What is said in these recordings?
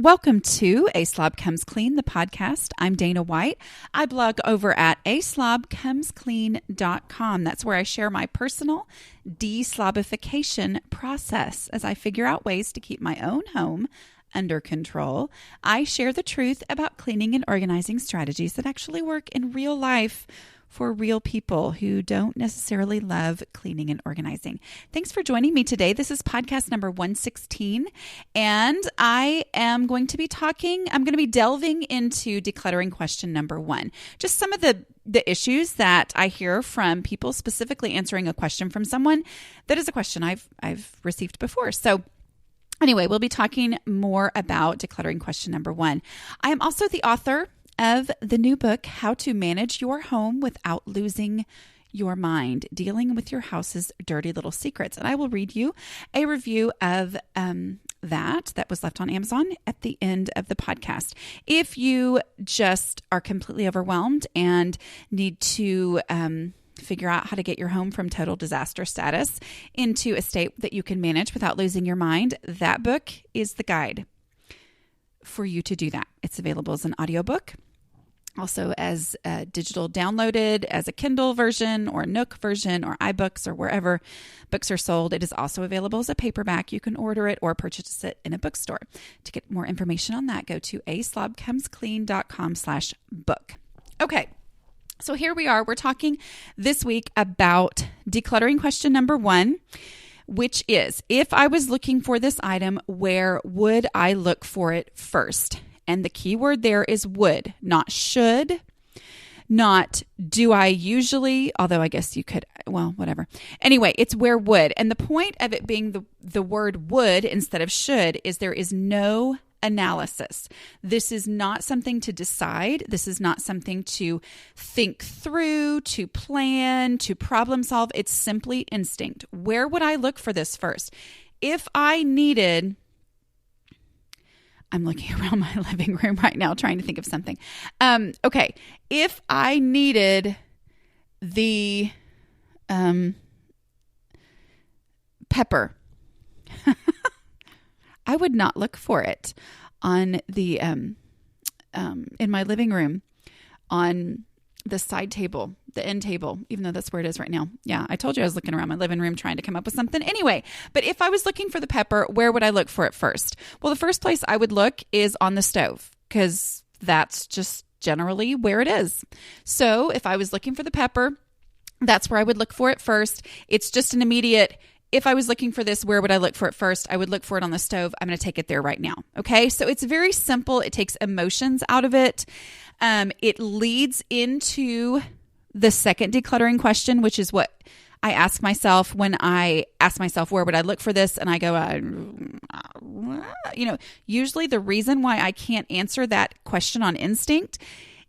Welcome to A Slob Comes Clean, the podcast. I'm Dana White. I blog over at aslobcomesclean.com. That's where I share my personal de-slobification process as I figure out ways to keep my own home under control. I share the truth about cleaning and organizing strategies that actually work in real life for real people who don't necessarily love cleaning and organizing. Thanks for joining me today. This is podcast number 116, and I'm going to be delving into decluttering question number 1. Just some of the issues that I hear from people, specifically answering a question from someone that is a question I've received before. So anyway, we'll be talking more about decluttering question number 1. I am also the author of the new book, How to Manage Your Home Without Losing Your Mind, Dealing with Your House's Dirty Little Secrets. And I will read you a review of that was left on Amazon at the end of the podcast. If you just are completely overwhelmed and need to figure out how to get your home from total disaster status into a state that you can manage without losing your mind, that book is the guide for you to do that. It's available as an audiobook, also as digital downloaded as a Kindle version or Nook version or iBooks or wherever books are sold. It is also available as a paperback. You can order it or purchase it in a bookstore. To get more information on that, go to aslobcomesclean.com/book. Okay. So here we are. We're talking this week about decluttering question number 1, which is, if I was looking for this item, where would I look for it first? And the key word there is would, not should, not do I usually, although I guess you could, well, whatever. Anyway, it's where would. And the point of it being the word would instead of should is there is no analysis. This is not something to decide. This is not something to think through, to plan, to problem solve. It's simply instinct. Where would I look for this first? If I needed, I'm looking around my living room right now trying to think of something. Okay. If I needed the pepper, I would not look for it on the in my living room on the side table, the end table, even though that's where it is right now. Yeah, I told you I was looking around my living room trying to come up with something. Anyway, but if I was looking for the pepper, where would I look for it first? Well, the first place I would look is on the stove, because that's just generally where it is. So if I was looking for the pepper, that's where I would look for it first. It's just an immediate, if I was looking for this, where would I look for it first? I would look for it on the stove. I'm going to take it there right now. Okay. So it's very simple. It takes emotions out of it. It leads into the second decluttering question, which is what I ask myself when I ask myself, where would I look for this? And I go, usually the reason why I can't answer that question on instinct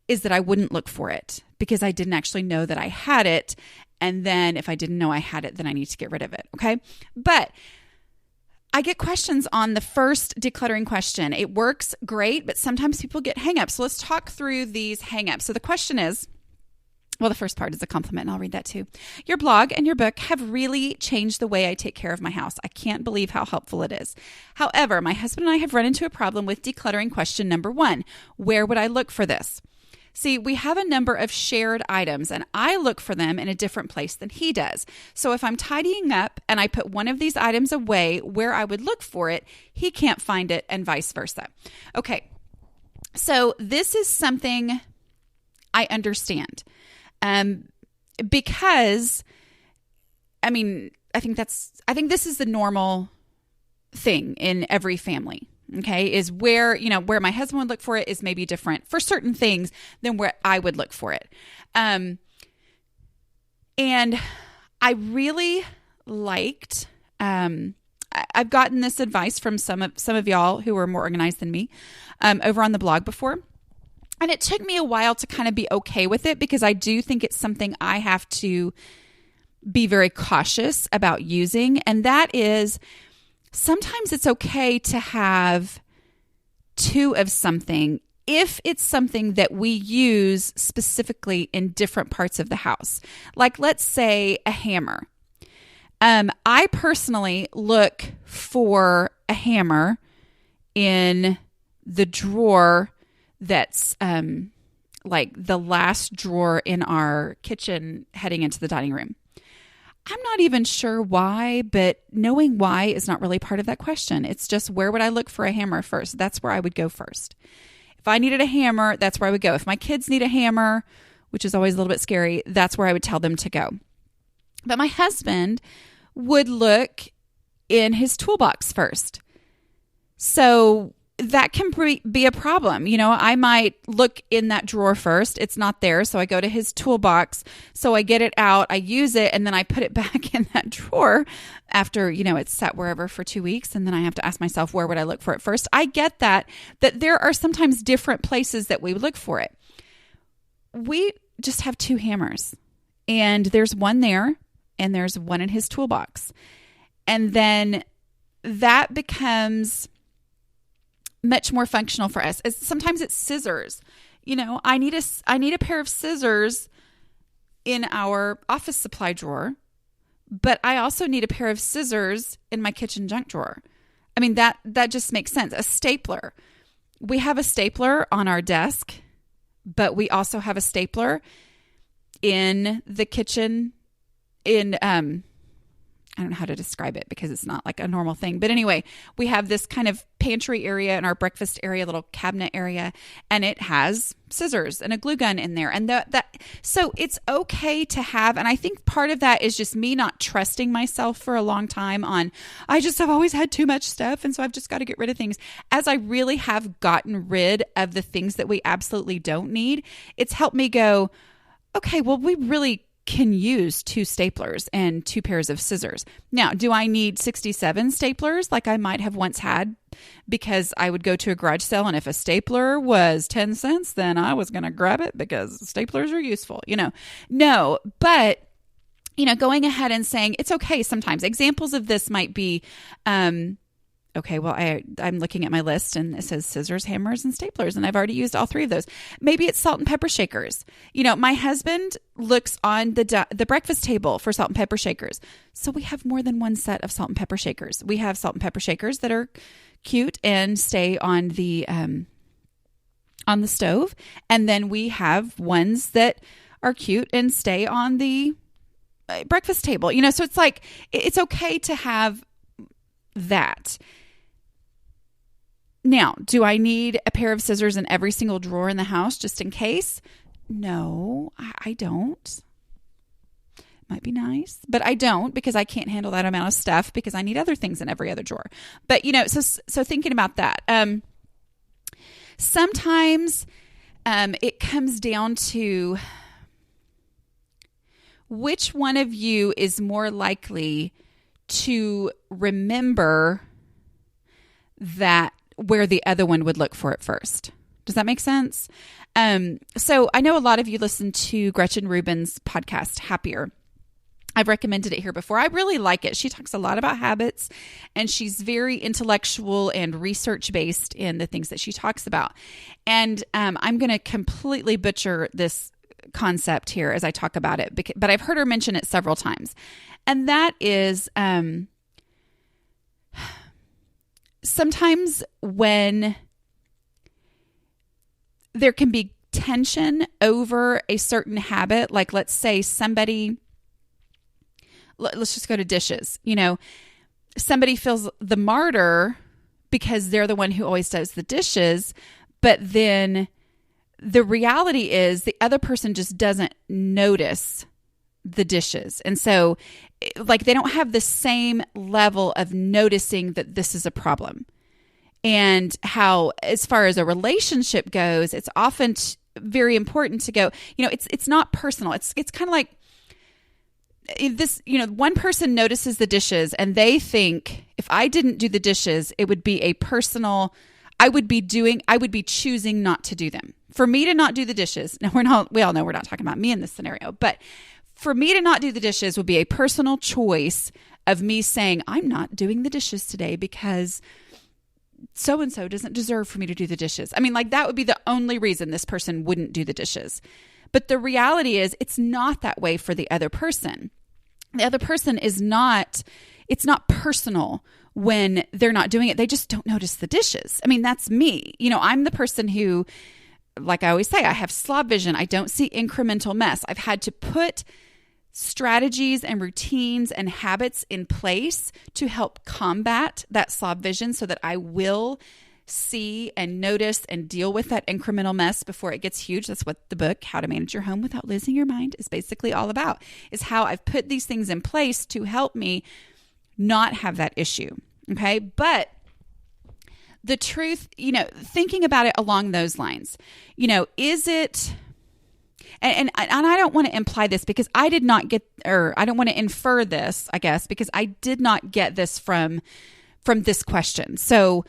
is that I wouldn't look for it because I didn't actually know that I had it. And then if I didn't know I had it, then I need to get rid of it. Okay. But I get questions on the first decluttering question. It works great, but sometimes people get hangups. So let's talk through these hangups. So the question is, well, the first part is a compliment, and I'll read that too. Your blog and your book have really changed the way I take care of my house. I can't believe how helpful it is. However, my husband and I have run into a problem with decluttering question number 1. Where would I look for this? See, we have a number of shared items, and I look for them in a different place than he does. So if I'm tidying up and I put one of these items away where I would look for it, he can't find it, and vice versa. Okay, so this is something I understand because, I think this is the normal thing in every family. Okay, is where my husband would look for it is maybe different for certain things than where I would look for it. And I really liked, I've gotten this advice from some of y'all who are more organized than me over on the blog before. And it took me a while to kind of be okay with it because I do think it's something I have to be very cautious about using. And that is, sometimes it's okay to have 2 of something if it's something that we use specifically in different parts of the house. Like, let's say a hammer. I personally look for a hammer in the drawer that's like the last drawer in our kitchen heading into the dining room. I'm not even sure why, but knowing why is not really part of that question. It's just, where would I look for a hammer first? That's where I would go first. If I needed a hammer, that's where I would go. If my kids need a hammer, which is always a little bit scary, that's where I would tell them to go. But my husband would look in his toolbox first. So that can be a problem. I might look in that drawer first. It's not there. So I go to his toolbox. So I get it out, I use it, and then I put it back in that drawer after, it's sat wherever for 2 weeks. And then I have to ask myself, where would I look for it first? I get that there are sometimes different places that we would look for it. We just have 2 hammers, and there's one there and there's one in his toolbox. And then that becomes much more functional for us. Sometimes it's scissors. I need a pair of scissors in our office supply drawer, but I also need a pair of scissors in my kitchen junk drawer. I mean, that just makes sense. A stapler. We have a stapler on our desk, but we also have a stapler in the kitchen I don't know how to describe it because it's not like a normal thing. But anyway, we have this kind of pantry area in our breakfast area, little cabinet area, and it has scissors and a glue gun in there. And so it's okay to have, and I think part of that is just me not trusting myself for a long time I just have always had too much stuff, and so I've just got to get rid of things. As I really have gotten rid of the things that we absolutely don't need, it's helped me go, okay, well, we really can use 2 staplers and 2 pairs of scissors. Now, do I need 67 staplers like I might have once had? Because I would go to a garage sale, and if a stapler was 10 cents, then I was going to grab it because staplers are useful, No, but, going ahead and saying it's okay sometimes. Examples of this might be, okay, well, I'm looking at my list and it says scissors, hammers, and staplers, and I've already used all 3 of those. Maybe it's salt and pepper shakers. My husband looks on the breakfast table for salt and pepper shakers. So we have more than one set of salt and pepper shakers. We have salt and pepper shakers that are cute and stay on the stove, and then we have ones that are cute and stay on the breakfast table. So it's like it's okay to have that. Now, do I need a pair of scissors in every single drawer in the house just in case? No, I don't. Might be nice, but I don't, because I can't handle that amount of stuff because I need other things in every other drawer. But, so thinking about that, sometimes it comes down to which one of you is more likely to remember that where the other one would look for it first. Does that make sense? So I know a lot of you listen to Gretchen Rubin's podcast, Happier. I've recommended it here before. I really like it. She talks a lot about habits, and she's very intellectual and research-based in the things that she talks about. And I'm going to completely butcher this concept here as I talk about it, but I've heard her mention it several times. And that is sometimes when there can be tension over a certain habit, like let's say let's just go to dishes. Somebody feels the martyr because they're the one who always does the dishes, but then the reality is the other person just doesn't notice the dishes. And so like they don't have the same level of noticing that this is a problem. And how, as far as a relationship goes, it's often very important to go, it's not personal. It's kind of like this, one person notices the dishes and they think if I didn't do the dishes, it would be a personal, I would be choosing not to do them. For me to not do the dishes. Now we all know we're not talking about me in this scenario, but for me to not do the dishes would be a personal choice of me saying, I'm not doing the dishes today because so-and-so doesn't deserve for me to do the dishes. I mean, like that would be the only reason this person wouldn't do the dishes. But the reality is it's not that way for the other person. The other person it's not personal when they're not doing it, they just don't notice the dishes. I mean, that's me. I'm the person who, like I always say, I have slob vision. I don't see incremental mess. I've had to put strategies and routines and habits in place to help combat that slob vision so that I will see and notice and deal with that incremental mess before it gets huge. That's what the book, How to Manage Your Home Without Losing Your Mind, is basically all about, is how I've put these things in place to help me not have that issue. Okay. But the truth, thinking about it along those lines, is it, and I don't want to imply this because I did not get, or I don't want to infer this, I guess, because I did not get this from this question. So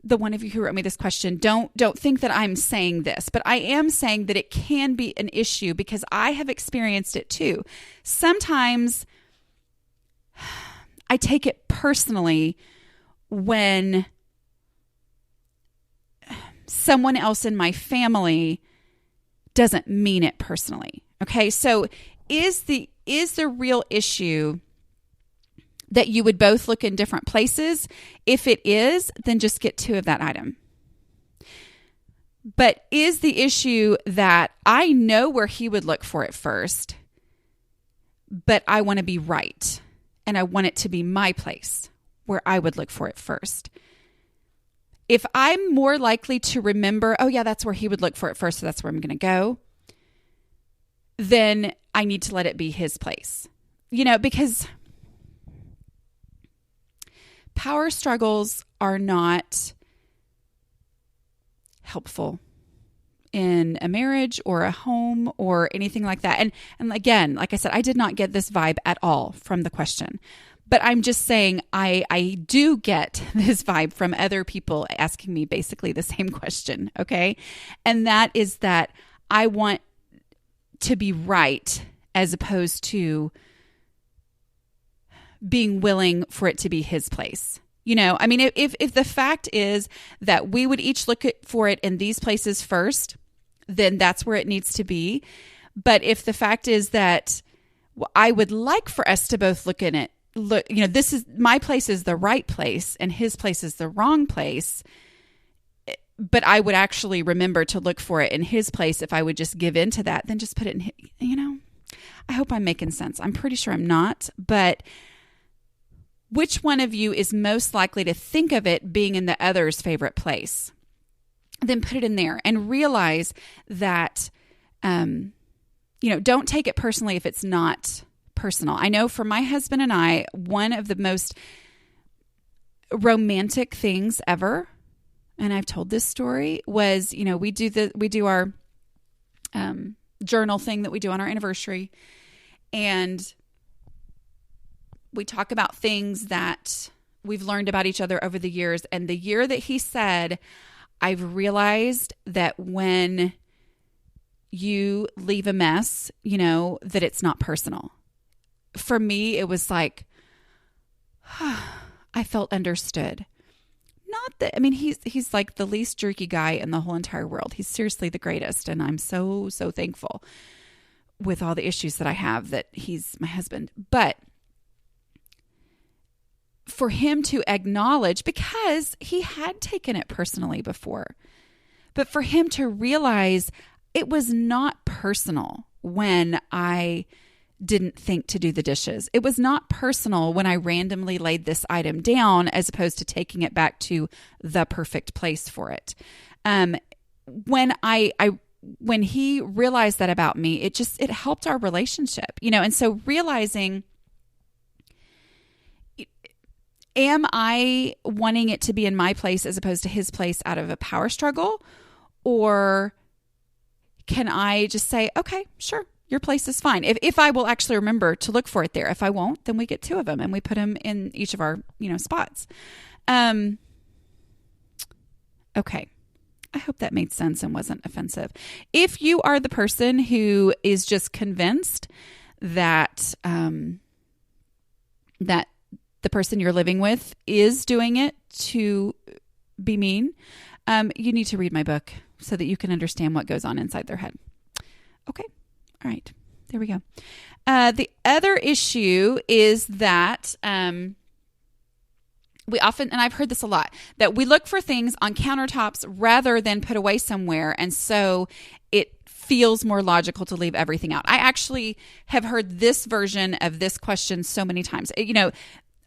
the one of you who wrote me this question, don't think that I'm saying this, but I am saying that it can be an issue because I have experienced it too. Sometimes I take it personally when someone else in my family doesn't mean it personally. Okay. So is the real issue that you would both look in different places? If it is, then just get 2 of that item. But is the issue that I know where he would look for it first, but I want to be right and I want it to be my place where I would look for it first? If I'm more likely to remember, oh yeah, that's where he would look for it first, so that's where I'm going to go, then I need to let it be his place. Because power struggles are not helpful in a marriage or a home or anything like that. And again, like I said, I did not get this vibe at all from the question. But I'm just saying I do get this vibe from other people asking me basically the same question, okay? And that is that I want to be right as opposed to being willing for it to be his place. I mean, if the fact is that we would each look for it in these places first, then that's where it needs to be. But if the fact is that I would like for us to both look in it, this is my place is the right place and his place is the wrong place. But I would actually remember to look for it in his place if I would just give in to that, then just put it in, I hope I'm making sense. I'm pretty sure I'm not, but which one of you is most likely to think of it being in the other's favorite place? Then put it in there and realize that, don't take it personally if it's not personal. I know for my husband and I, one of the most romantic things ever, and I've told this story, was, we do our journal thing that we do on our anniversary, and we talk about things that we've learned about each other over the years. And the year that he said, I've realized that when you leave a mess, that it's not personal. For me, it was like, I felt understood. Not that, I mean, he's like the least jerky guy in the whole entire world. He's seriously the greatest. And I'm so, so thankful with all the issues that I have that he's my husband. But for him to acknowledge, because he had taken it personally before, but for him to realize it was not personal when I didn't think to do the dishes. It was not personal when I randomly laid this item down as opposed to taking it back to the perfect place for it. When he realized that about me, it helped our relationship, and so realizing, am I wanting it to be in my place as opposed to his place out of a power struggle? Or can I just say, okay, sure, your place is fine. If I will actually remember to look for it there. If I won't, then we get 2 of them and we put them in each of our, spots. Okay. I hope that made sense and wasn't offensive. If you are the person who is just convinced that, that the person you're living with is doing it to be mean, you need to read my book so that you can understand what goes on inside their head. Okay. All right. There we go. The other issue is that we often, and I've heard this a lot, that we look for things on countertops rather than put away somewhere. And so it feels more logical to leave everything out. I actually have heard this version of this question so many times.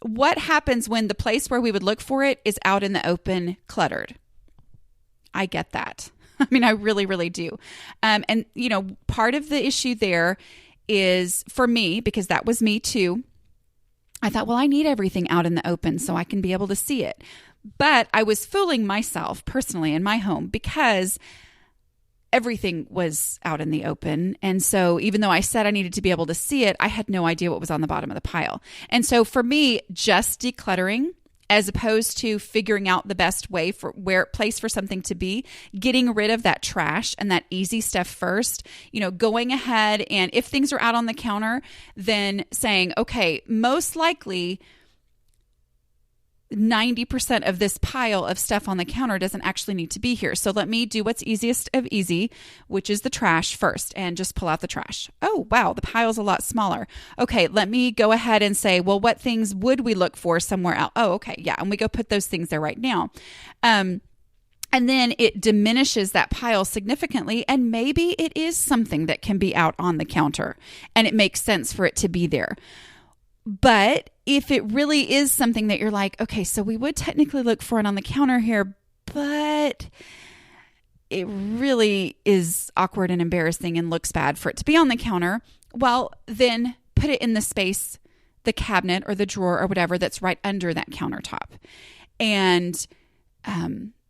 What happens when the place where we would look for it is out in the open, cluttered? I get that. I mean, I really, really do. And part of the issue there is for me, because that was me too. I thought, well, I need everything out in the open so I can be able to see it. But I was fooling myself personally in my home because everything was out in the open. And so even though I said I needed to be able to see it, I had no idea what was on the bottom of the pile. And so for me, just decluttering, as opposed to figuring out the best way for place for something to be, getting rid of that trash and that easy stuff first, going ahead and if things are out on the counter, then saying, okay, most likely 90% of this pile of stuff on the counter doesn't actually need to be here. So let me do what's easiest of easy, which is the trash first, and just pull out the trash. Oh, wow, the pile's a lot smaller. Okay, let me go ahead and say, well, what things would we look for somewhere else? Oh, okay, yeah, and we go put those things there right now. And then it diminishes that pile significantly, and maybe it is something that can be out on the counter, and it makes sense for it to be there. But if it really is something that you're like, okay, so we would technically look for it on the counter here, but it really is awkward and embarrassing and looks bad for it to be on the counter, well, then put it in the space, the cabinet or the drawer or whatever that's right under that countertop. And,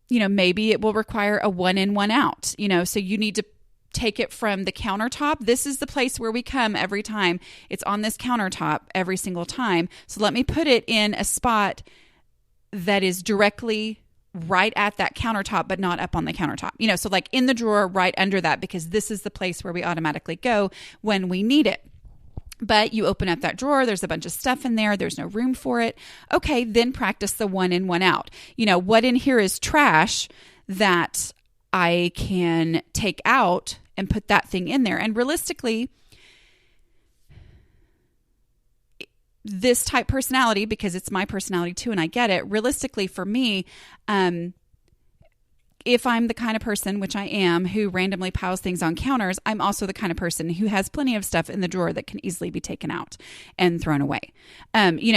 maybe it will require a one in, one out, so you need to take it from the countertop. This is the place where we come every time. It's on this countertop every single time. So let me put it in a spot that is directly right at that countertop, but not up on the countertop. So like in the drawer right under that, because this is the place where we automatically go when we need it. But you open up that drawer, there's a bunch of stuff in there, there's no room for it. Okay, then practice the one in, one out. What in here is trash that I can take out and put that thing in there. And realistically, this type personality, because it's my personality too, and I get it, realistically for me, if I'm the kind of person, which I am, who randomly piles things on counters, I'm also the kind of person who has plenty of stuff in the drawer that can easily be taken out and thrown away.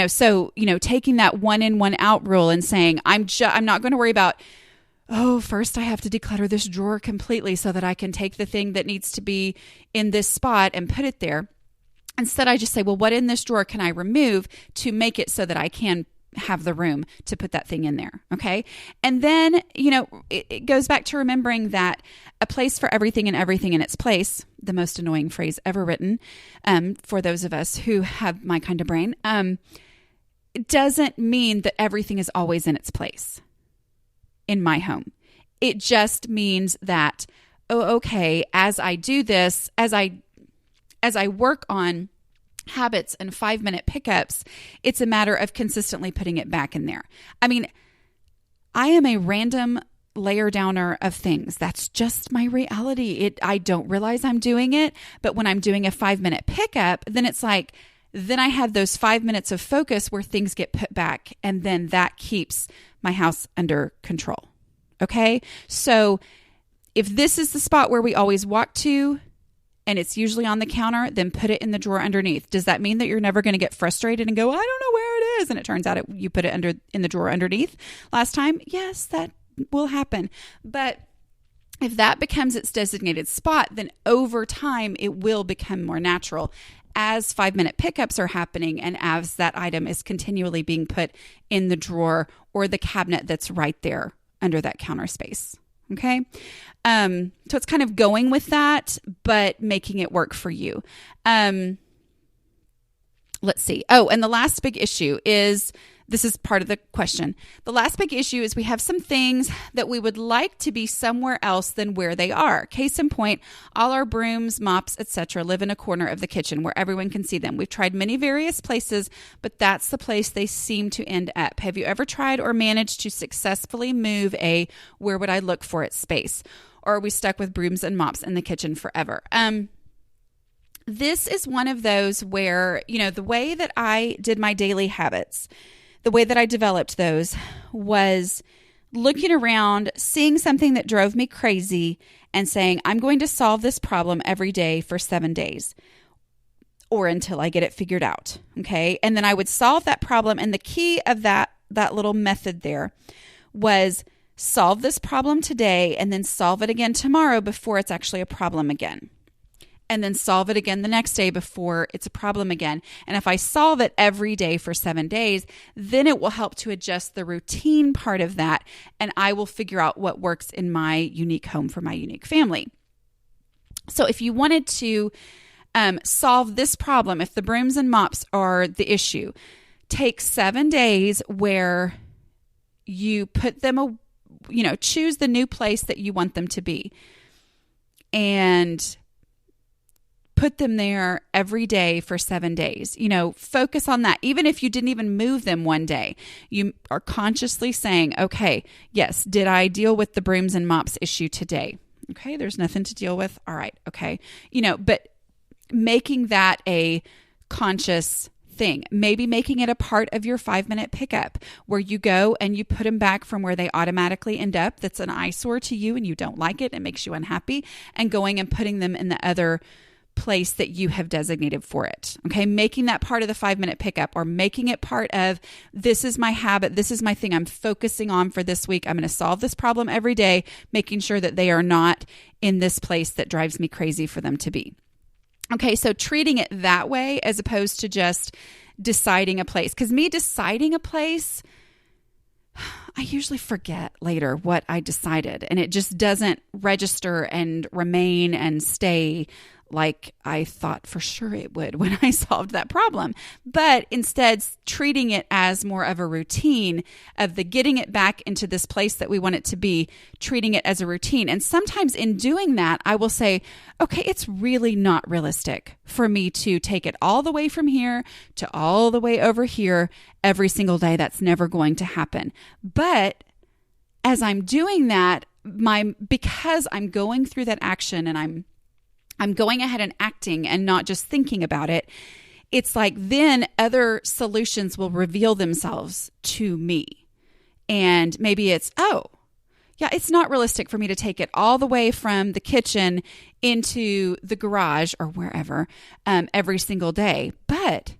So taking that one in, one out rule and saying, I'm not going to worry about, first I have to declutter this drawer completely so that I can take the thing that needs to be in this spot and put it there. Instead, I just say, well, what in this drawer can I remove to make it so that I can have the room to put that thing in there? Okay. And then, it goes back to remembering that a place for everything and everything in its place, the most annoying phrase ever written, for those of us who have my kind of brain, it doesn't mean that everything is always in its place. In my home, it just means that, as I do this, as I work on habits and 5-minute pickups, it's a matter of consistently putting it back in there. I mean, I am a random layer downer of things. That's just my reality. I don't realize I'm doing it, but when I'm doing a 5-minute pickup, then it's like, then I have those 5 minutes of focus where things get put back, and then that keeps my house under control. Okay? So if this is the spot where we always walk to and it's usually on the counter, then put it in the drawer underneath. Does that mean that you're never going to get frustrated and go, I don't know where it is? And it turns out you put it in the drawer underneath last time? Yes, that will happen. But if that becomes its designated spot, then over time it will become more natural as 5-minute pickups are happening and as that item is continually being put in the drawer or the cabinet that's right there under that counter space. Okay. So it's kind of going with that, but making it work for you. Let's see. Oh, and the last big issue is, this is part of the question. The last big issue is we have some things that we would like to be somewhere else than where they are. Case in point, all our brooms, mops, etc. live in a corner of the kitchen where everyone can see them. We've tried many various places, but that's the place they seem to end up. Have you ever tried or managed to successfully move a where would I look for it space? Or are we stuck with brooms and mops in the kitchen forever? This is one of those where, the way that I did my daily habits, the way that I developed those was looking around, seeing something that drove me crazy and saying, I'm going to solve this problem every day for 7 days or until I get it figured out. Okay. And then I would solve that problem. And the key of that little method there was solve this problem today and then solve it again tomorrow before it's actually a problem again. And then solve it again the next day before it's a problem again. And if I solve it every day for 7 days, then it will help to adjust the routine part of that. And I will figure out what works in my unique home for my unique family. So if you wanted to solve this problem, if the brooms and mops are the issue, take 7 days where you put them, choose the new place that you want them to be and put them there every day for 7 days. Focus on that. Even if you didn't even move them one day, you are consciously saying, okay, yes, did I deal with the brooms and mops issue today? Okay, there's nothing to deal with. All right, okay. But making that a conscious thing, maybe making it a part of your 5-minute pickup where you go and you put them back from where they automatically end up. That's an eyesore to you and you don't like it. It makes you unhappy, and going and putting them in the other place that you have designated for it. Okay. Making that part of the 5-minute pickup, or making it part of, this is my habit. This is my thing I'm focusing on for this week. I'm going to solve this problem every day, making sure that they are not in this place that drives me crazy for them to be. Okay. So treating it that way as opposed to just deciding a place, because me deciding a place, I usually forget later what I decided, and it just doesn't register and remain and stay like I thought for sure it would when I solved that problem. But instead, treating it as more of a routine of the getting it back into this place that we want it to be, treating it as a routine. And sometimes in doing that, I will say, okay, it's really not realistic for me to take it all the way from here to all the way over here every single day. That's never going to happen. But as I'm doing that, because I'm going through that action and I'm going ahead and acting and not just thinking about it, it's like then other solutions will reveal themselves to me. And maybe it's, it's not realistic for me to take it all the way from the kitchen into the garage or wherever every single day. But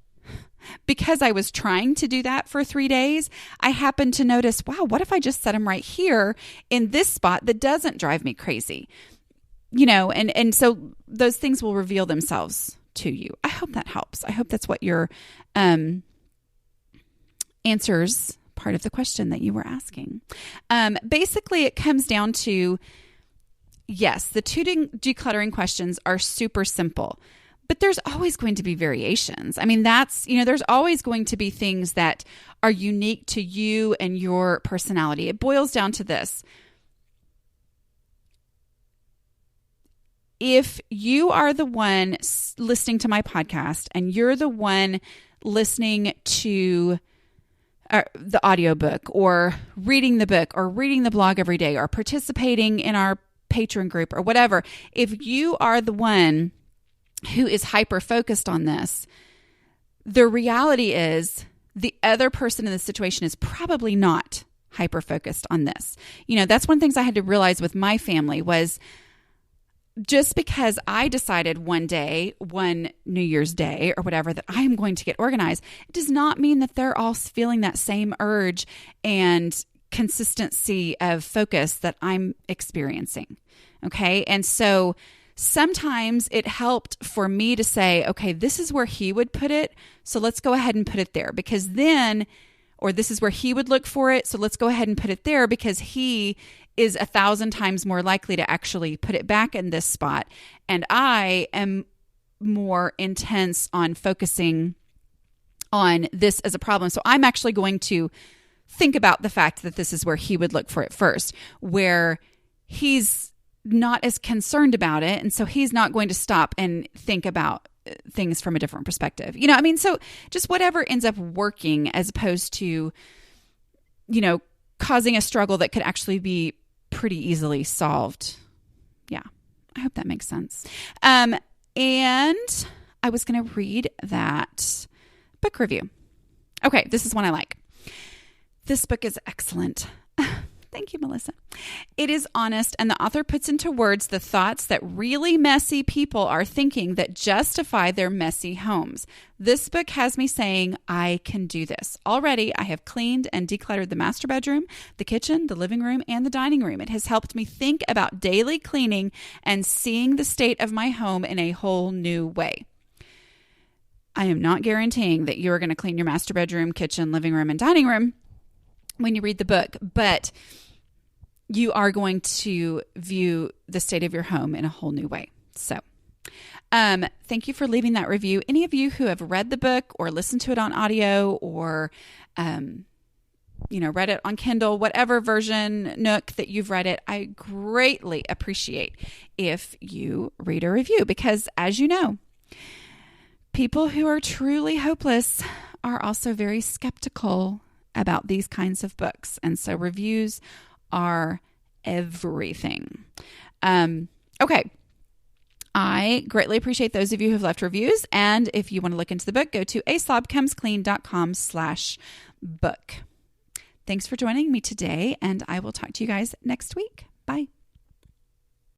because I was trying to do that for 3 days, I happened to notice, wow, what if I just set them right here in this spot that doesn't drive me crazy? And so those things will reveal themselves to you. I hope that helps. I hope that's what your answers part of the question that you were asking. Basically, it comes down to, yes, the 2 decluttering questions are super simple, but there's always going to be variations. I mean, there's always going to be things that are unique to you and your personality. It boils down to this. If you are the one listening to my podcast and you're the one listening to the audiobook or reading the book or reading the blog every day or participating in our Patreon group or whatever, if you are the one who is hyper-focused on this, the reality is the other person in the situation is probably not hyper-focused on this. That's one of the things I had to realize with my family was, just because I decided one New Year's Day or whatever, that I am going to get organized, it does not mean that they're all feeling that same urge and consistency of focus that I'm experiencing. Okay. And so sometimes it helped for me to say, okay, this is where he would put it. So let's go ahead and put it there, because then, or this is where he would look for it. So let's go ahead and put it there because he is 1,000 times more likely to actually put it back in this spot. And I am more intense on focusing on this as a problem. So I'm actually going to think about the fact that this is where he would look for it first, where he's not as concerned about it. And so he's not going to stop and think about things from a different perspective. So just whatever ends up working as opposed to, causing a struggle that could actually be pretty easily solved. Yeah, I hope that makes sense. And I was going to read that book review. Okay, this is one I like. This book is excellent. Thank you, Melissa. It is honest, and the author puts into words the thoughts that really messy people are thinking that justify their messy homes. This book has me saying, I can do this. Already, I have cleaned and decluttered the master bedroom, the kitchen, the living room, and the dining room. It has helped me think about daily cleaning and seeing the state of my home in a whole new way. I am not guaranteeing that you're going to clean your master bedroom, kitchen, living room, and dining room when you read the book, but you are going to view the state of your home in a whole new way. So, thank you for leaving that review. Any of you who have read the book or listened to it on audio or, read it on Kindle, whatever version, Nook that you've read it, I greatly appreciate if you read a review because, as you know, people who are truly hopeless are also very skeptical about these kinds of books. And so reviews are everything. Okay. I greatly appreciate those of you who have left reviews. And if you want to look into the book, go to aslobcomesclean.com/book. Thanks for joining me today, and I will talk to you guys next week.